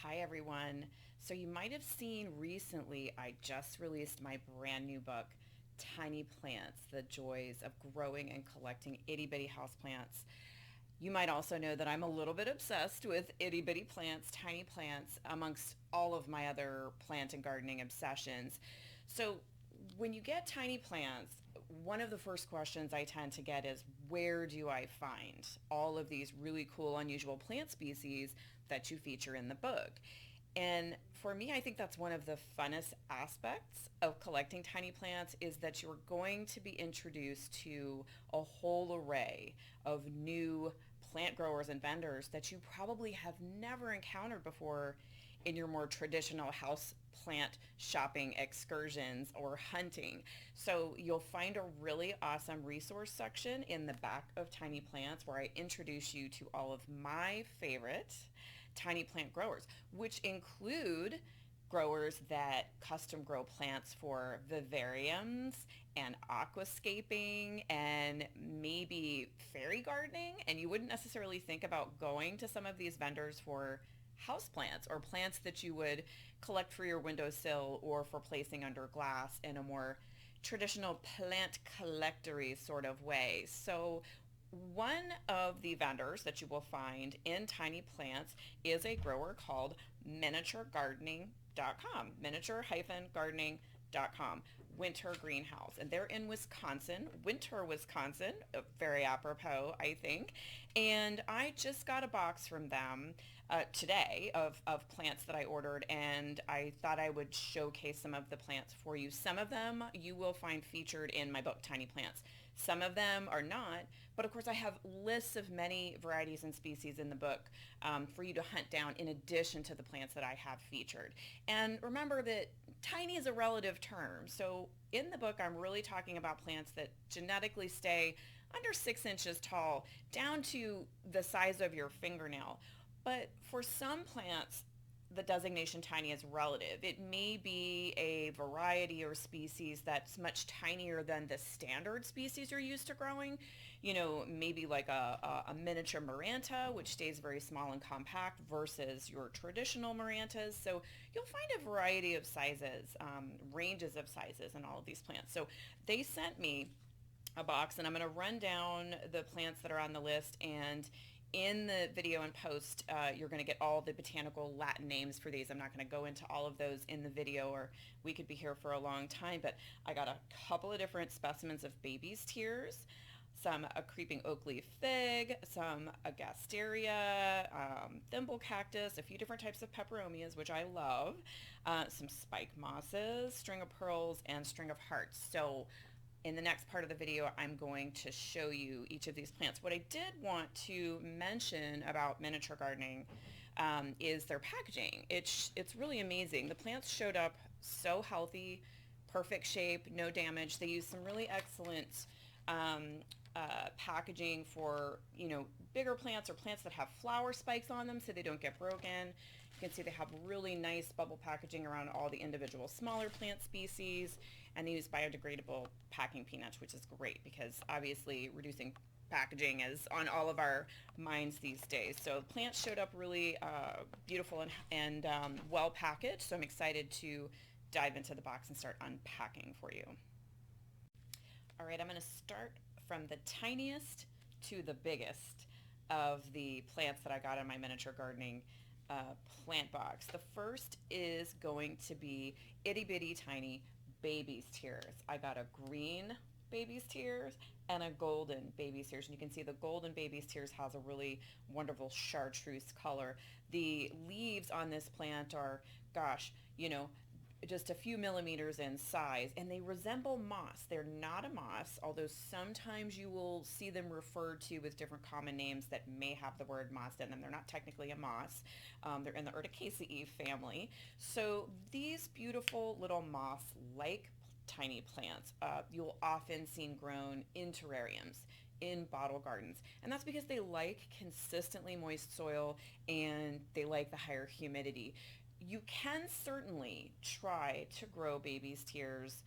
Hi, everyone. So, you might have seen recently, I just released my brand new book, Tiny Plants: The Joys of Growing and Collecting Itty Bitty Houseplants. You might also know that I'm a little bit obsessed with itty bitty plants, tiny plants, amongst all of my other plant and gardening obsessions. So, when you get tiny plants, one of the first questions I tend to get is, where do I find all of these really cool, unusual plant species that you feature in the book? And for me, I think that's one of the funnest aspects of collecting tiny plants is that you're going to be introduced to a whole array of new plant growers and vendors that you probably have never encountered before in your more traditional house plant shopping excursions or hunting. So you'll find a really awesome resource section in the back of Tiny Plants where I introduce you to all of my favorite tiny plant growers, which include growers that custom grow plants for vivariums and aquascaping and maybe fairy gardening. And you wouldn't necessarily think about going to some of these vendors for house plants or plants that you would collect for your windowsill or for placing under glass in a more traditional plant collectory sort of way. So one of the vendors that you will find in tiny plants is a grower called miniaturegardening.com, miniature-gardening.com, Winter Greenhouse. And they're in Wisconsin, Winter, Wisconsin, very apropos, I think. And I just got a box from them today of plants that I ordered, and I thought I would showcase some of the plants for you. Some of them you will find featured in my book, Tiny Plants. Some of them are not, but of course I have lists of many varieties and species in the book for you to hunt down in addition to the plants that I have featured. And remember that tiny is a relative term. So in the book, I'm really talking about plants that genetically stay under 6 inches tall, down to the size of your fingernail. But for some plants, the designation tiny is relative. It may be a variety or species that's much tinier than the standard species you're used to growing. You know, maybe like a miniature Maranta, which stays very small and compact versus your traditional Marantas. So you'll find a variety of sizes, ranges of sizes in all of these plants. So they sent me a box, and I'm going to run down the plants that are on the list. And in the video and post, you're going to get all the botanical Latin names for these. I'm not going to go into all of those in the video, or we could be here for a long time, but I got a couple of different specimens of baby's tears, some a creeping oak leaf fig, some a gasteria, thimble cactus, a few different types of peperomias, which I love, some spike mosses, string of pearls, and string of hearts. So in the next part of the video, I'm going to show you each of these plants. What I did want to mention about miniature gardening is their packaging. It's really amazing. The plants showed up so healthy, perfect shape, no damage. They used some really excellent packaging for, bigger plants or plants that have flower spikes on them so they don't get broken. You can see they have really nice bubble packaging around all the individual smaller plant species, and they use biodegradable packing peanuts, which is great because obviously reducing packaging is on all of our minds these days. So plants showed up really beautiful and well packaged, so I'm excited to dive into the box and start unpacking for you. All right, I'm going to start from the tiniest to the biggest of the plants that I got in my miniature gardening plant box. The first is going to be itty bitty tiny baby's tears. I got a green baby's tears and a golden baby's tears, and you can see the golden baby's tears has a really wonderful chartreuse color. The leaves on this plant are, gosh, just a few millimeters in size, and they resemble moss. They're not a moss, although sometimes you will see them referred to with different common names that may have the word moss in them. They're not technically a moss. They're in the Urticaceae family. So these beautiful little moss-like tiny plants you'll often see grown in terrariums, in bottle gardens, and that's because they like consistently moist soil and they like the higher humidity. You can certainly try to grow baby's tears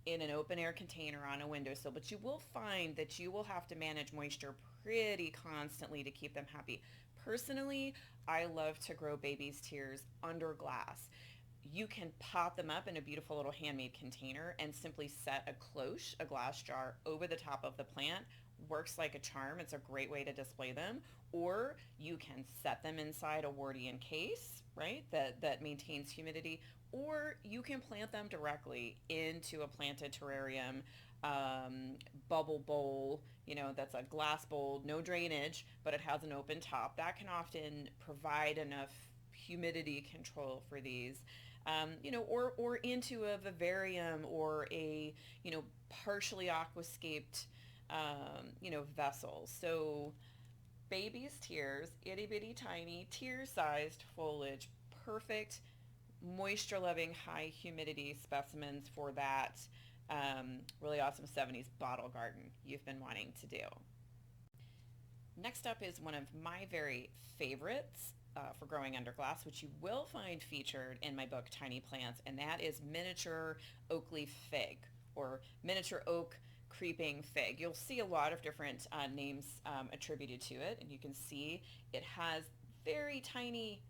in an open air container on a windowsill, but you will find that you will have to manage moisture pretty constantly to keep them happy. Personally, I love to grow baby's tears under glass. You can pot them up in a beautiful little handmade container and simply set a cloche, a glass jar, over the top of the plant. Works like a charm. It's a great way to display them. Or you can set them inside a Wardian case, right, that maintains humidity. Or you can plant them directly into a planted terrarium, bubble bowl, that's a glass bowl, no drainage, but it has an open top. That can often provide enough humidity control for these. Or into a vivarium or a, partially aquascaped, vessel. So baby's tears, itty bitty tiny, tear-sized foliage, perfect moisture-loving, high humidity specimens for that really awesome 70s bottle garden you've been wanting to do. Next up is one of my very favorites for growing under glass, which you will find featured in my book, Tiny Plants, and that is miniature oak leaf fig, or miniature oak creeping fig. You'll see a lot of different names attributed to it, and you can see it has very tiny,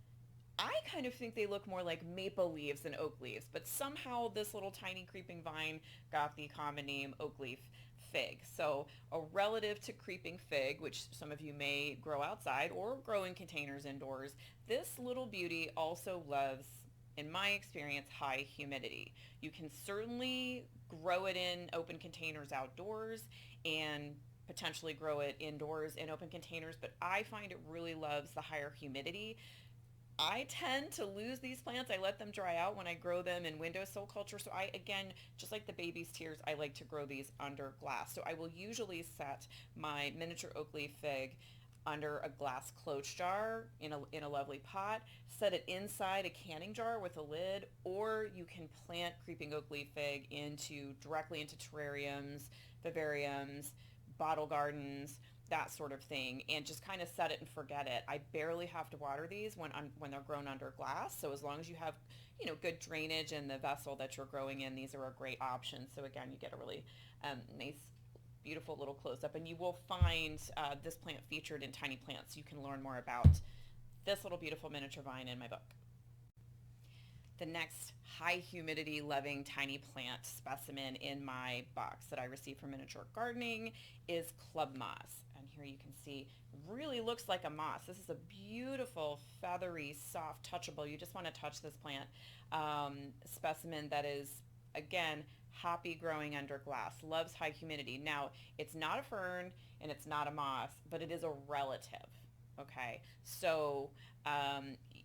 I kind of think they look more like maple leaves than oak leaves, but somehow this little tiny creeping vine got the common name oak leaf fig. So a relative to creeping fig, which some of you may grow outside or grow in containers indoors, this little beauty also loves, in my experience, high humidity. You can certainly grow it in open containers outdoors and potentially grow it indoors in open containers, but I find it really loves the higher humidity. I tend to lose these plants. I let them dry out when I grow them in windowsill culture. So again, just like the baby's tears, I like to grow these under glass. So I will usually set my miniature oak leaf fig under a glass cloche jar in a lovely pot, set it inside a canning jar with a lid, or you can plant creeping oak leaf fig directly into terrariums, vivariums, bottle gardens, that sort of thing, and just kind of set it and forget it. I barely have to water these when they're grown under glass. So as long as you have, good drainage in the vessel that you're growing in, these are a great option. So again, you get a really nice, beautiful little close-up, and you will find this plant featured in Tiny Plants. You can learn more about this little beautiful miniature vine in my book. The next high humidity loving tiny plant specimen in my box that I received from Miniature Gardening is club moss. And here you can see, really looks like a moss. This is a beautiful, feathery, soft, touchable, you just want to touch this plant, specimen that is, again, happy growing under glass, loves high humidity. Now, it's not a fern and it's not a moss, but it is a relative, okay? So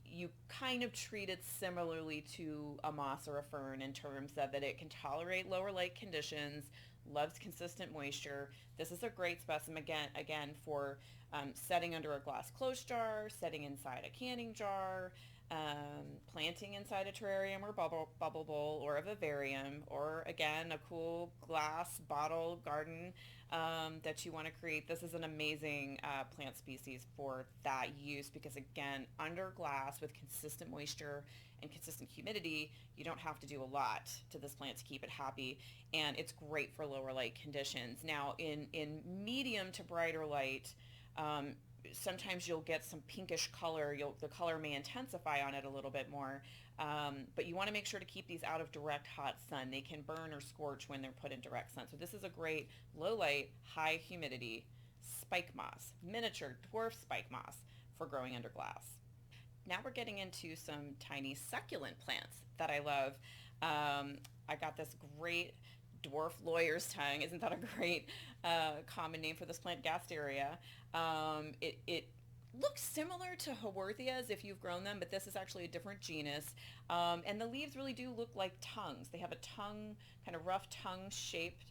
you kind of treat it similarly to a moss or a fern in terms of that it can tolerate lower light conditions, loves consistent moisture. This is a great specimen again for setting under a glass cloche jar, setting inside a canning jar, planting inside a terrarium or bubble bowl or a vivarium, or again a cool glass bottle garden that you want to create. This is an amazing plant species for that use because again, under glass with consistent moisture and consistent humidity, you don't have to do a lot to this plant to keep it happy, and it's great for lower light conditions. Now in medium to brighter light, sometimes you'll get some pinkish color. The color may intensify on it a little bit more, but you want to make sure to keep these out of direct hot sun. They can burn or scorch when they're put in direct sun. So this is a great low light, high humidity spike moss, miniature dwarf spike moss for growing under glass. Now we're getting into some tiny succulent plants that I love. I got this great dwarf lawyer's tongue. Isn't that a great common name for this plant, Gasteria? It looks similar to Haworthias if you've grown them, but this is actually a different genus. And the leaves really do look like tongues. They have a tongue, kind of rough tongue-shaped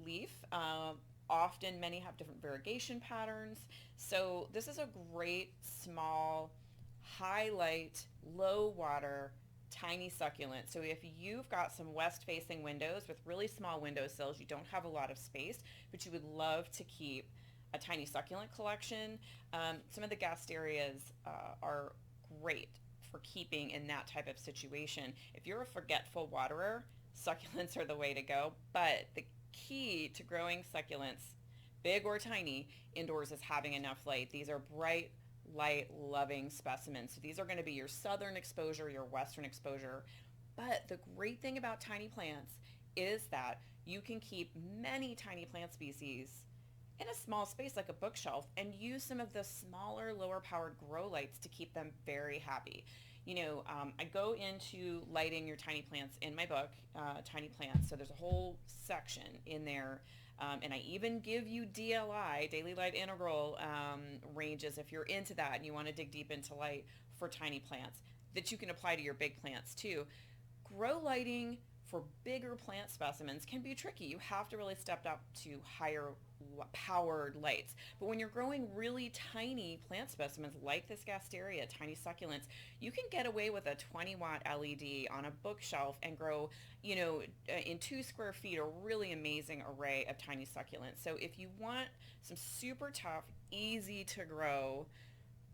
leaf. Often many have different variegation patterns. So this is a great small, high light, low water, tiny succulent. So if you've got some west facing windows with really small windowsills, you don't have a lot of space, but you would love to keep a tiny succulent collection, some of the Gasterias are great for keeping in that type of situation. If you're a forgetful waterer, succulents are the way to go, but the key to growing succulents big or tiny, indoors is having enough light. These are bright, light, loving specimens. So these are going to be your southern exposure, your western exposure. But the great thing about tiny plants is that you can keep many tiny plant species in a small space like a bookshelf and use some of the smaller, lower powered grow lights to keep them very happy. I go into lighting your tiny plants in my book, Tiny Plants. So there's a whole section in there. And I even give you DLI, Daily Light Integral ranges, if you're into that and you want to dig deep into light for tiny plants that you can apply to your big plants too. Grow lighting for bigger plant specimens can be tricky. You have to really step up to higher powered lights. But when you're growing really tiny plant specimens like this Gasteria, tiny succulents, you can get away with a 20-watt LED on a bookshelf and grow, in 2 square feet, a really amazing array of tiny succulents. So if you want some super tough, easy to grow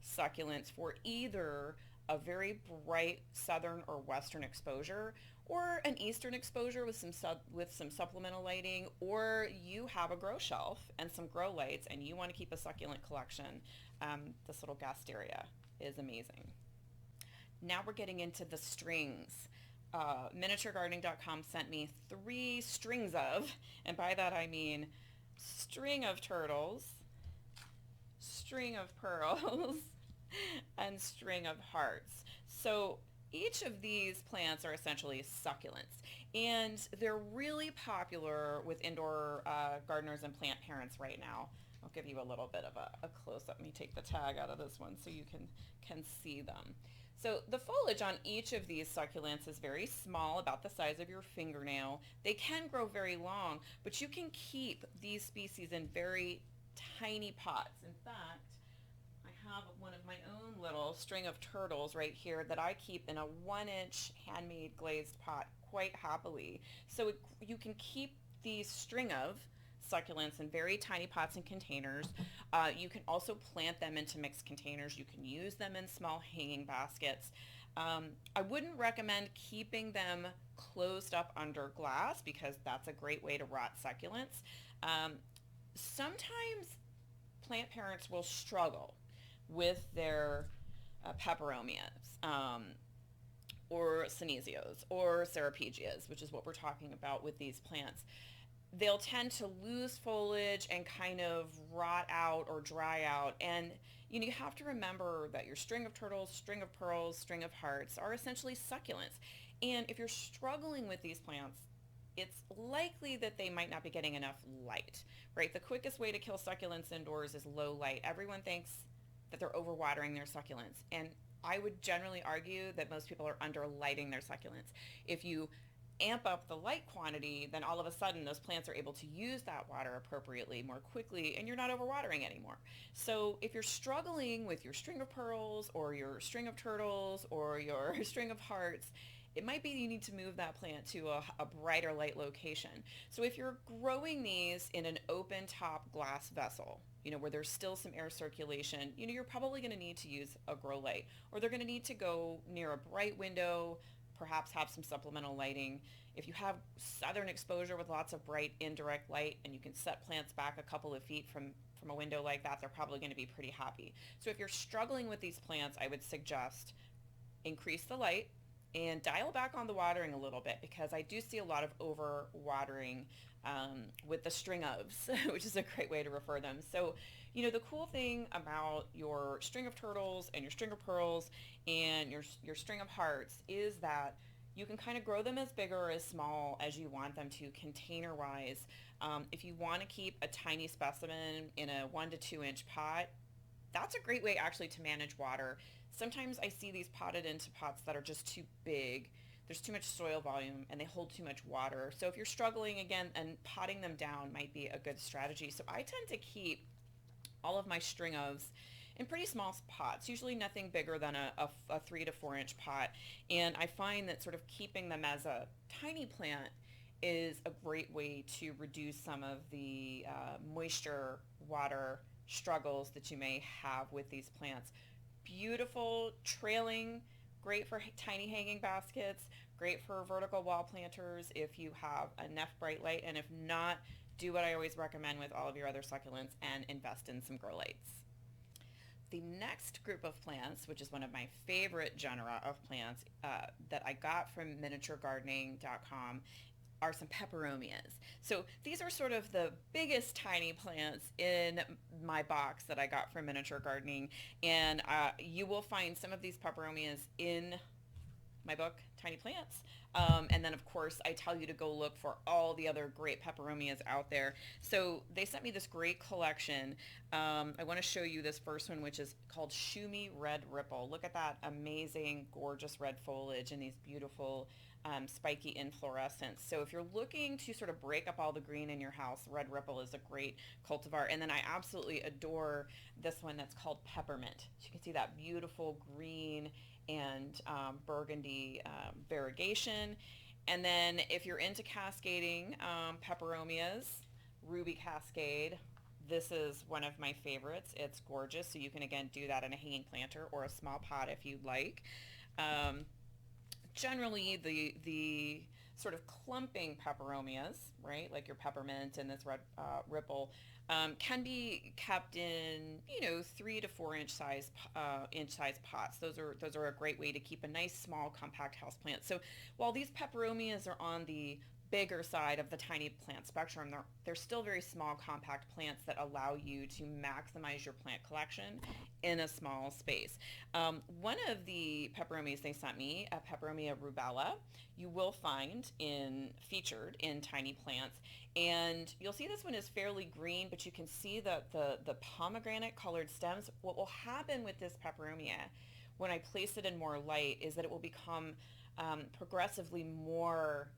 succulents for either a very bright southern or western exposure, or an eastern exposure with some supplemental lighting, or you have a grow shelf and some grow lights and you want to keep a succulent collection, this little Gasteria is amazing. Now we're getting into the strings. Miniaturegardening.com sent me 3 strings of, and by that I mean string of turtles, string of pearls, and string of hearts. So each of these plants are essentially succulents, and they're really popular with indoor gardeners and plant parents right now. I'll give you a little bit of a close-up. Let me take the tag out of this one so you can see them. So the foliage on each of these succulents is very small, about the size of your fingernail. They can grow very long, but you can keep these species in very tiny pots. In fact, have one of my own little string of turtles right here that I keep in a 1-inch handmade glazed pot quite happily. So you can keep these string of succulents in very tiny pots and containers. You can also plant them into mixed containers. You can use them in small hanging baskets. I wouldn't recommend keeping them closed up under glass because that's a great way to rot succulents. Sometimes plant parents will struggle with their Pepperonis, or Synesios, or Ceropegias, which is what we're talking about with these plants. They'll tend to lose foliage and kind of rot out or dry out. And you have to remember that your string of turtles, string of pearls, string of hearts are essentially succulents. And if you're struggling with these plants, it's likely that they might not be getting enough light, right? The quickest way to kill succulents indoors is low light. Everyone thinks that they're overwatering their succulents, and I would generally argue that most people are underlighting their succulents. If you amp up the light quantity, then all of a sudden those plants are able to use that water appropriately more quickly, and you're not overwatering anymore. So if you're struggling with your string of pearls or your string of turtles or your string of hearts, it might be you need to move that plant to a brighter light location. So if you're growing these in an open top glass vessel, where there's still some air circulation, you're probably going to need to use a grow light, or they're going to need to go near a bright window, perhaps have some supplemental lighting. If you have southern exposure with lots of bright indirect light and you can set plants back a couple of feet from a window like that, they're probably going to be pretty happy. So if you're struggling with these plants, I would suggest increase the light and dial back on the watering a little bit, because I do see a lot of over watering with the string ofs, which is a great way to refer them. So, the cool thing about your string of turtles and your string of pearls and your string of hearts is that you can kind of grow them as big or as small as you want them to container wise. If you want to keep a tiny specimen in a 1 to 2 inch pot, that's a great way actually to manage water. Sometimes I see these potted into pots that are just too big. There's too much soil volume and they hold too much water. So if you're struggling again, and potting them down might be a good strategy. So I tend to keep all of my string ofs in pretty small pots, usually nothing bigger than a 3 to 4 inch pot. And I find that sort of keeping them as a tiny plant is a great way to reduce some of the moisture, water struggles that you may have with these plants. Beautiful trailing, great for tiny hanging baskets, great for vertical wall planters if you have enough bright light, and if not, do what I always recommend with all of your other succulents and invest in some grow lights. The next group of plants, which is one of my favorite genera of plants that I got from miniaturegardening.com, are some peperomias. So these are sort of the biggest tiny plants in my box that I got from Miniature Gardening, and you will find some of these peperomias in my book, Tiny Plants. And then, of course, I tell you to go look for all the other great peperomias out there. So they sent me this great collection. I want to show you this first one, which is called Shumi Red Ripple. Look at that amazing, gorgeous red foliage and these beautiful spiky inflorescence. So if you're looking to sort of break up all the green in your house, Red Ripple is a great cultivar. And then I absolutely adore this one that's called Peppermint. So you can see that beautiful green and burgundy variegation. And then if you're into cascading peperomias, Ruby Cascade, this is one of my favorites. It's gorgeous. So you can again do that in a hanging planter or a small pot if you'd like. Generally the sort of clumping peperomias, right, like your peppermint and this red ripple, can be kept in 3 to 4 inch size pots. Those are a great way to keep a nice small compact house plant. So while these peperomias are on the bigger side of the tiny plant spectrum, they're still very small compact plants that allow you to maximize your plant collection in a small space. One of the peperomias they sent me, a Peperomia rubella, you will find featured in Tiny Plants, and you'll see this one is fairly green, but you can see the pomegranate colored stems. What will happen with this peperomia when I place it in more light is that it will become progressively more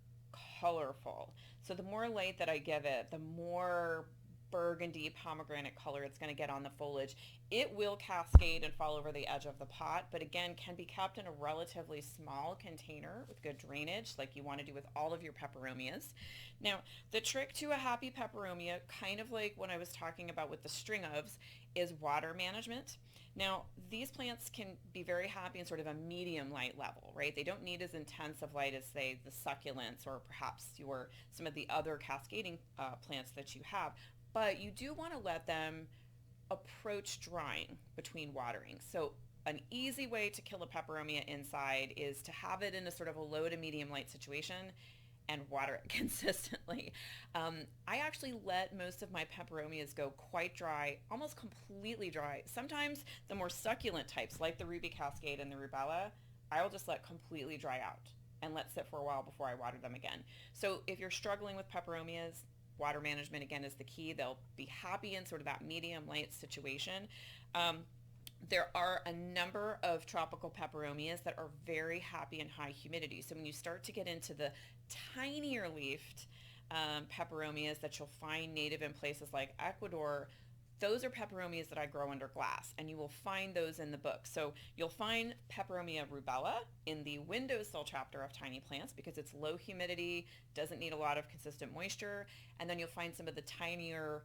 colorful. So the more light that I give it, the more burgundy pomegranate color it's going to get on the foliage. It will cascade and fall over the edge of the pot, but again can be kept in a relatively small container with good drainage, like you want to do with all of your peperomias. Now, the trick to a happy peperomia, kind of like when I was talking about with the string ofs, is water management. Now, these plants can be very happy in sort of a medium light level, right? They don't need as intense of light as, say, the succulents or perhaps some of the other cascading plants that you have, but you do want to let them approach drying between watering. So an easy way to kill a peperomia inside is to have it in a sort of a low to medium light situation and water it consistently. I actually let most of my peperomias go quite dry, almost completely dry. Sometimes the more succulent types, like the Ruby Cascade and the Rubella, I'll just let completely dry out and let sit for a while before I water them again. So if you're struggling with peperomias, water management again is the key. They'll be happy in sort of that medium light situation. There are a number of tropical peperomias that are very happy in high humidity. So when you start to get into the tinier leafed peperomias that you'll find native in places like Ecuador, those are peperomias that I grow under glass, and you will find those in the book. So you'll find Peperomia rubella in the windowsill chapter of Tiny Plants because it's low humidity, doesn't need a lot of consistent moisture, and then you'll find some of the tinier,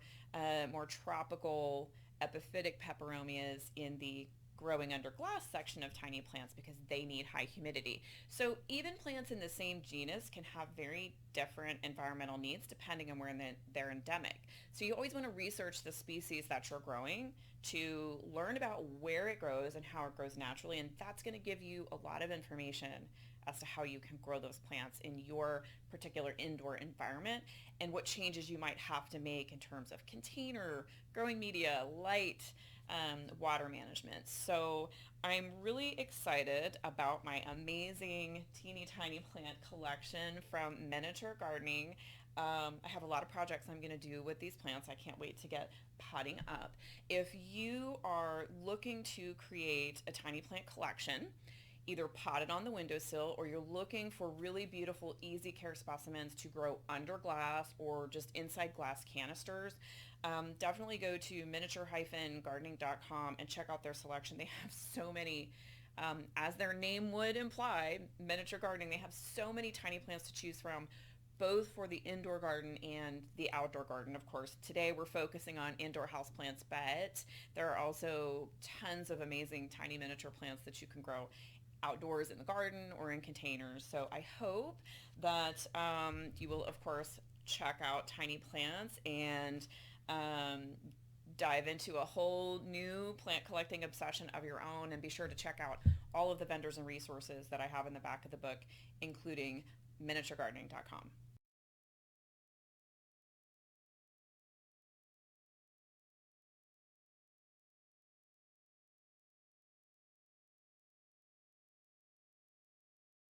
more tropical epiphytic peperomias in the growing under glass section of Tiny Plants because they need high humidity. So even plants in the same genus can have very different environmental needs depending on where they're endemic. So you always want to research the species that you're growing to learn about where it grows and how it grows naturally, and that's going to give you a lot of information as to how you can grow those plants in your particular indoor environment and what changes you might have to make in terms of container, growing media, light, water management. So I'm really excited about my amazing teeny tiny plant collection from Miniature Gardening. I have a lot of projects I'm going to do with these plants. I can't wait to get potting up. If you are looking to create a tiny plant collection, either potted on the windowsill, or you're looking for really beautiful, easy care specimens to grow under glass or just inside glass canisters, definitely go to miniature-gardening.com and check out their selection. They have so many, as their name would imply, Miniature Gardening, they have so many tiny plants to choose from, both for the indoor garden and the outdoor garden. Of course, today we're focusing on indoor houseplants, but there are also tons of amazing tiny miniature plants that you can grow outdoors in the garden or in containers. So I hope that you will, of course, check out tiny plants and dive into a whole new plant collecting obsession of your own. And be sure to check out all of the vendors and resources that I have in the back of the book, including miniaturegardening.com.